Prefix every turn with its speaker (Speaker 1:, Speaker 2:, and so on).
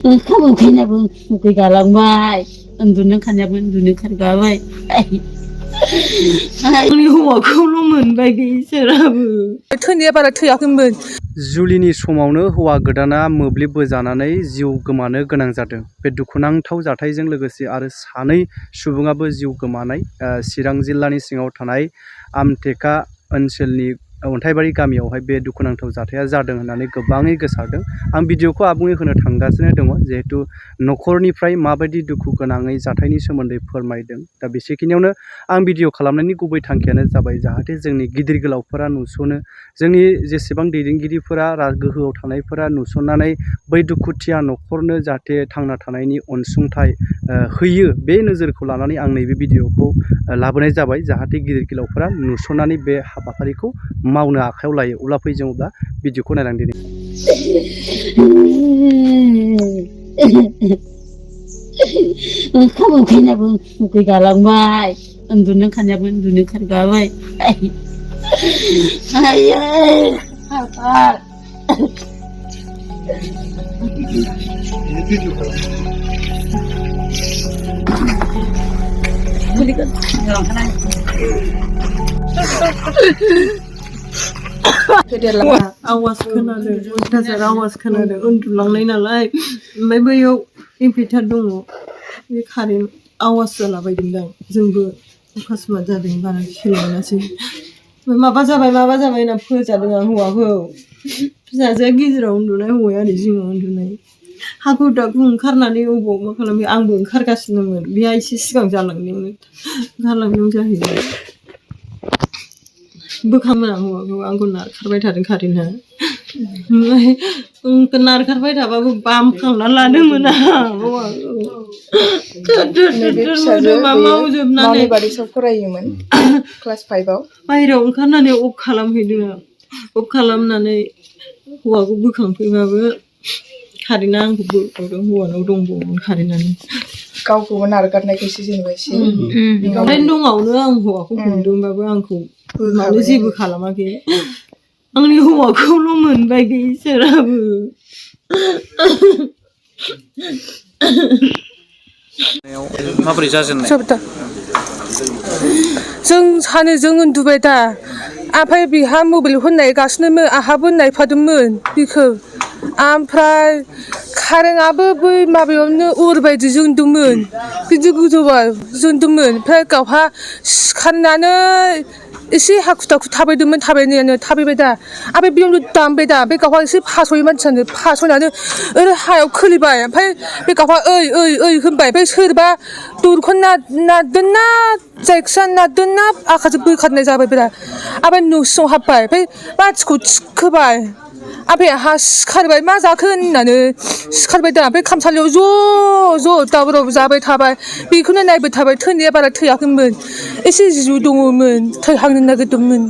Speaker 1: ओंखाम उखैनायाबो उखैगालांबाय उन्दुनो ओंखारनायाबो उन्दुनो ओंखारगाबाय आंनि हौवाखौल' मोनबाय इसोराबो
Speaker 2: थैनाया बारा थैयाखैमोन।
Speaker 3: जुलिनि समावनो हौवा गोदाना मोब्लिब बोजानानै जिउ गोमानो गोनां जादों। बे दुखुनांथाव जाथायजों लोगोसे आरो सानै सुबुङाबो जिउ गोमानाय चिरां जिल्लानि सिङाव थानाय आमटेका ओनसोलनि अन्थाइबारि गामियावहाय बे दुखुनांथाव जाथाया जादों होननानै गोबाङै गोसारदों। आं भिडिअखौ आबुङै होनो थांगासिनो दङ जिहेतु न'खरनिफ्राय माबायदि दुखु गोनाङै जाथायनि सोमोन्दै फोरमायदों। दा बेसेखिनियावनो आं भिडिअ खालामनायनि गुबै थांखियानो जाबाय जाहाथे जोंनि गिदिर गोलावफोरा नुस'नो, जोंनि जेसेबां दैदेनगिरिफोरा गोहोआव थानायफोरा नुसननानै बै दुखुथिया न'खरनो जाहाथे थांना थानायनि अनसुंथाइ होयो, बे नोजोरखौ लानानै आं नैबे भिडिअखौ लाबोनाय जाबाय जाहाथे गिदिर गोलावफोरा नुसननानै बे हाबाफारिखौ मावनो आखायाव लायो। अब्ला फै जों अब्ला भिडिअखौ नायनानै दिनै
Speaker 1: ओंखाम उखैनायाबो उखैगालांबाय उन्दुनो ओंखारनायाबो उन्दुनो ओंखारगाबाय
Speaker 4: आवाज खोनादों, अयथासार आवाज खोनादों, उन्दुलांनाय नालाय। ओमफ्राय बैयाव इनभार्टार दङ, बे कारेन्ट आवाज जालाबायदोंदां। जोंबो अकस्मात जादों, बारा खेल मोनासै। माबा जाबाय होनना फोजादों आं हौवाखौ। फिसाजोआ गेजेराव उन्दुनाय, हौवाया ओरै जिङाव उन्दुनाय। हाखु दाखु ओंखारनानै अबाव मा खालामो, आंबो ओंखारगासिनोमोन। बेहा एसे सिगां जालांदों जाहैबाय। बोखांमोन आं हौवाखौ, आंखौ नारखारबाय थादों कारेन्टआ। ओमफ्राय नारखारबाय थाबाबो बामखांना लादोंमोन आं हौवाखौ। मोदोमा मावजोबनानै
Speaker 5: फरायोमोन क्लास 5आव
Speaker 4: बाहेरायाव ओंखारनानै अफ खालामहैदों आं। अफ खालामनानै हौवाखौ बोखांफैबाबो कारेन्टआ आंखौ बोखांदों। हौवानाव दंबावोमोन कारेन्टआनो।
Speaker 5: गावखौबो नारगारनायखौसो जेनेबा एसे
Speaker 4: कारेन्ट दङावनो आं हौवाखौ हमदोंबाबो आंखौ मानो जेबो खालामाखै। आंनि हौवाखौल' मोनबाय इसोराबो।
Speaker 3: माबोरै जाजेननाय?
Speaker 2: जों सानैजों उन्दुबाय दा, ओमफ्राय बिहा मबाइल नायगासिनोमोन, आंहाबो नायफादोंमोन बिखौ। ओमफ्राय कारेन्टआबो बै माबायावनो अर बायदि जोंदोंमोन, बिदि गोजौआव जोंदोंमोन। ओमफ्राय गावहा सिखारनानै एसे हाखु दाखु थाबायबाय दा, ओमफ्राय बेयावनो दामबाय दा। बे गावहा एसे फासयो मानसियानो, फासयनानै ओरै हायाव खोलैबाय। ओमफ्राय बे गावहा ओइ होनबाय। ओमफ्राय सोरबा दरखौ नारदोंना जायखिया नारदोंना आखाइजों बोखारनाय जाबाय बिरा। ओमफ्राय न' सिङाव हाबबाय, ओमफ्राय बाथिखौ थिखोबाय। ओमफ्राय आंहा सिखारबाय, मा जाखो होननानै सिखारबाय दा। ओमफ्राय खामसालियाव ज' दावराव जाबाय थाबाय, बेखौनो नायबाय थाबाय। थैनाया बारा थैयाखैमोन, एसे जिउ दङमोन, थैहांनो नागिरदोंमोन।